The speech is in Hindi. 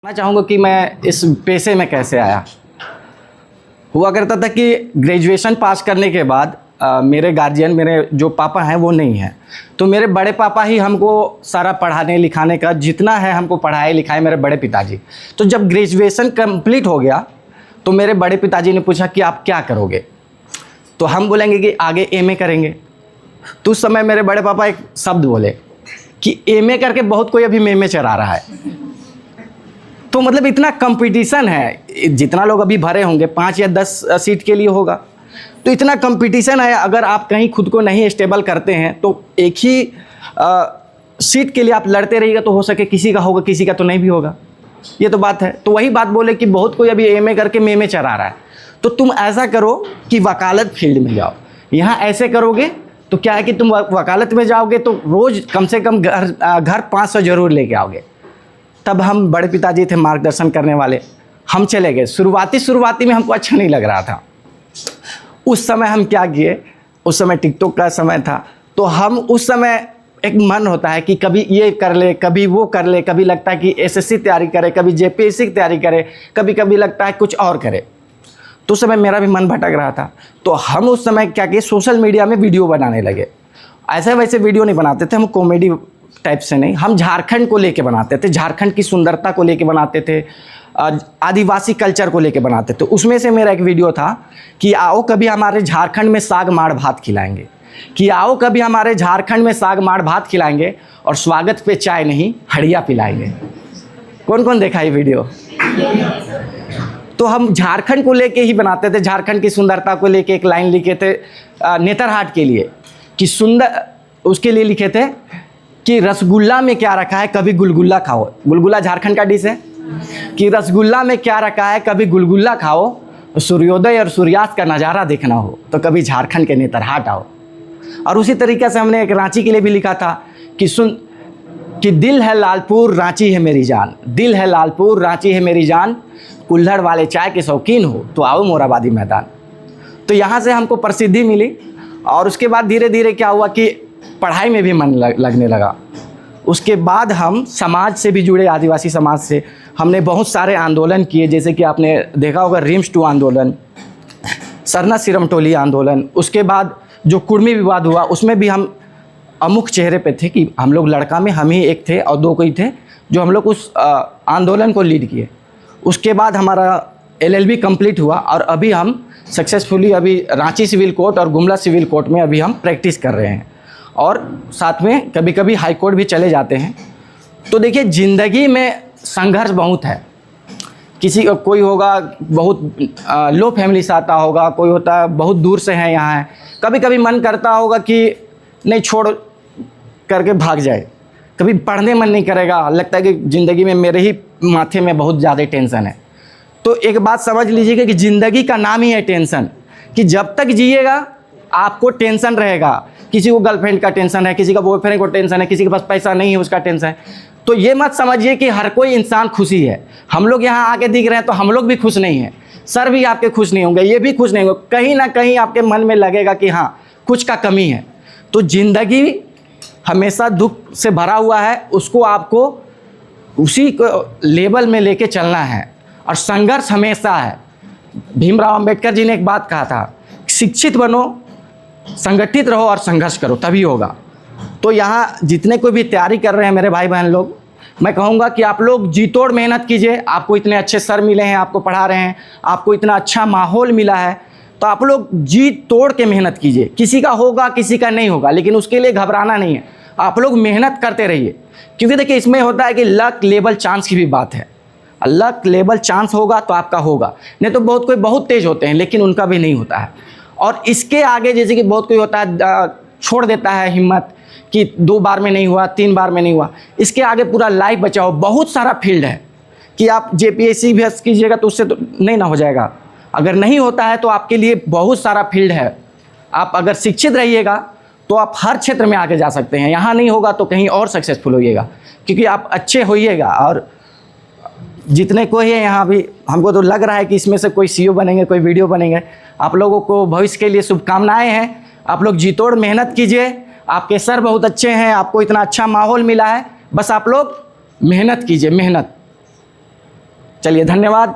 मैं चाहूँगा कि मैं इस पेशे में कैसे आया। हुआ करता था कि ग्रेजुएशन पास करने के बाद मेरे गार्जियन, मेरे जो पापा हैं वो नहीं हैं, तो मेरे बड़े पापा ही हमको सारा पढ़ाने लिखाने का जितना है हमको पढ़ाए लिखाए, मेरे बड़े पिताजी। तो जब ग्रेजुएशन कंप्लीट हो गया तो मेरे बड़े पिताजी ने पूछा कि आप क्या करोगे, तो हम बोलेंगे कि आगे एमए करेंगे। तो उस समय मेरे बड़े पापा एक शब्द बोले कि एमए करके बहुत कोई अभी मेमे चढ़ा रहा है। तो मतलब इतना कंपटीशन है, जितना लोग अभी भरे होंगे 5 या 10 सीट के लिए होगा, तो इतना कंपटीशन है। अगर आप कहीं खुद को नहीं स्टेबल करते हैं तो एक ही सीट के लिए आप लड़ते रहिएगा, तो हो सके किसी का होगा, किसी का तो नहीं भी होगा। ये तो बात है। तो वही बात बोले कि बहुत कोई अभी एमए करके मेमे चढ़ा रहा है, तो तुम ऐसा करो कि वकालत फील्ड में जाओ। यहाँ ऐसे करोगे तो क्या है कि तुम वकालत में जाओगे तो रोज़ कम से कम घर 500 जरूर लेके आओगे। तब हम बड़े पिताजी थे मार्गदर्शन करने वाले, हम चले गए। शुरुआती में हमको अच्छा नहीं लग रहा था। उस समय हम क्या किए, उस समय टिकटॉक का समय था, तो हम उस समय एक मन होता है कि कभी ये कर ले, कभी वो कर ले, कभी लगता है कि एसएससी तैयारी करे, कभी जेपीएससी की तैयारी करे, कभी कभी लगता है कुछ और करे। तो उस समय मेरा भी मन भटक रहा था, तो हम उस समय क्या किए, सोशल मीडिया में वीडियो बनाने लगे। ऐसे वैसे वीडियो नहीं बनाते थे हम, कॉमेडी टाइप से नहीं, हम झारखंड को लेके बनाते थे, झारखंड की सुंदरता को लेके बनाते थे, आदिवासी कल्चर को लेके बनाते थे। उसमें से मेरा एक वीडियो था कि आओ कभी हमारे झारखंड में साग माड़ भात खिलाएंगे, कि आओ कभी हमारे झारखंड में साग माड़ भात खिलाएंगे और स्वागत पे चाय नहीं हड़िया पिलाएंगे। कौन कौन देखा ये वीडियो? तो हम झारखंड को लेके ही बनाते थे, झारखंड की सुंदरता को लेके एक लाइन लिखे थे नेतरहाट के लिए कि सुंदर, उसके लिए लिखे थे कि रसगुल्ला में क्या रखा है कभी गुलगुल्ला खाओ। गुलगुल्ला झारखंड का डिश है। कि रसगुल्ला में क्या रखा है कभी गुलगुल्ला खाओ, सूर्योदय और सूर्यास्त का नज़ारा देखना हो तो कभी झारखंड के नेतरहाट आओ। और उसी तरीके से हमने एक रांची के लिए भी लिखा था कि दिल है लालपुर रांची है मेरी जान, दिल है लालपुर रांची है मेरी जान, कुल्हड़ वाले चाय के शौकीन हो तो आओ मोराबादी मैदान। तो यहाँ से हमको प्रसिद्धि मिली और उसके बाद धीरे धीरे क्या हुआ कि पढ़ाई में भी मन लगने लगा। उसके बाद हम समाज से भी जुड़े, आदिवासी समाज से हमने बहुत सारे आंदोलन किए, जैसे कि आपने देखा होगा रिम्स 2 आंदोलन, सरना सिरमटोली आंदोलन। उसके बाद जो कुर्मी विवाद हुआ उसमें भी हम अमुक चेहरे पे थे कि हम लोग लड़का में हम ही एक थे और 2 कोई थे जो हम लोग उस आंदोलन को लीड किए। उसके बाद हमारा LLB कंप्लीट हुआ और अभी हम सक्सेसफुली अभी रांची सिविल कोर्ट और गुमला सिविल कोर्ट में अभी हम प्रैक्टिस कर रहे हैं और साथ में कभी कभी हाई कोर्ट भी चले जाते हैं। तो देखिए ज़िंदगी में संघर्ष बहुत है। किसी का कोई होगा बहुत लो फैमिली से आता होगा, कोई होता है बहुत दूर से है यहाँ है, कभी कभी मन करता होगा कि नहीं छोड़ करके भाग जाए, कभी पढ़ने मन नहीं करेगा, लगता है कि ज़िंदगी में मेरे ही माथे में बहुत ज़्यादा टेंशन है। तो एक बात समझ लीजिएगा कि ज़िंदगी का नाम ही है टेंशन, कि जब तक जिएगा आपको टेंशन रहेगा। किसी को गर्लफ्रेंड का टेंशन है, किसी का बॉयफ्रेंड को टेंशन है, किसी के पास पैसा नहीं है उसका टेंशन है। तो ये मत समझिए कि हर कोई इंसान खुशी है। हम लोग यहाँ आके दिख रहे हैं तो हम लोग भी खुश नहीं हैं, सर भी आपके खुश नहीं होंगे, ये भी खुश नहीं होंगे, कहीं ना कहीं आपके मन में लगेगा कि हाँ कुछ का कमी है। तो ज़िंदगी हमेशा दुख से भरा हुआ है, उसको आपको उसी को लेवल में लेके चलना है और संघर्ष हमेशा है। भीमराव अंबेडकर जी ने एक बात कहा था, शिक्षित बनो, संगठित रहो और संघर्ष करो तभी होगा। तो यहाँ जितने कोई भी तैयारी कर रहे हैं मेरे भाई बहन लोग, मैं कहूँगा कि आप लोग जी तोड़ मेहनत कीजिए। आपको इतने अच्छे सर मिले हैं, आपको पढ़ा रहे हैं, आपको इतना अच्छा माहौल मिला है, तो आप लोग जी तोड़ के मेहनत कीजिए। किसी का होगा किसी का नहीं होगा, लेकिन उसके लिए घबराना नहीं है, आप लोग मेहनत करते रहिए। क्योंकि देखिए इसमें होता है कि लक लेवल चांस की भी बात है। लक लेवल चांस होगा तो आपका होगा, नहीं तो बहुत कोई बहुत तेज होते हैं लेकिन उनका भी नहीं होता है। और इसके आगे जैसे कि बहुत कोई होता है छोड़ देता है हिम्मत कि 2 बार में नहीं हुआ, 3 बार में नहीं हुआ, इसके आगे पूरा लाइफ बचाओ। बहुत सारा फील्ड है कि आप जेपीएससी भी कीजिएगा तो उससे तो नहीं ना हो जाएगा, अगर नहीं होता है तो आपके लिए बहुत सारा फील्ड है। आप अगर शिक्षित रहिएगा तो आप हर क्षेत्र में आगे जा सकते हैं। यहाँ नहीं होगा तो कहीं और सक्सेसफुल होइएगा, क्योंकि आप अच्छे होइएगा। और जितने कोई है यहाँ भी, हमको तो लग रहा है कि इसमें से कोई सीईओ बनेंगे, कोई वीडियो बनेंगे। आप लोगों को भविष्य के लिए शुभकामनाएं हैं। आप लोग जी तोड़ मेहनत कीजिए, आपके सर बहुत अच्छे हैं, आपको इतना अच्छा माहौल मिला है, बस आप लोग मेहनत कीजिए, मेहनत। चलिए धन्यवाद।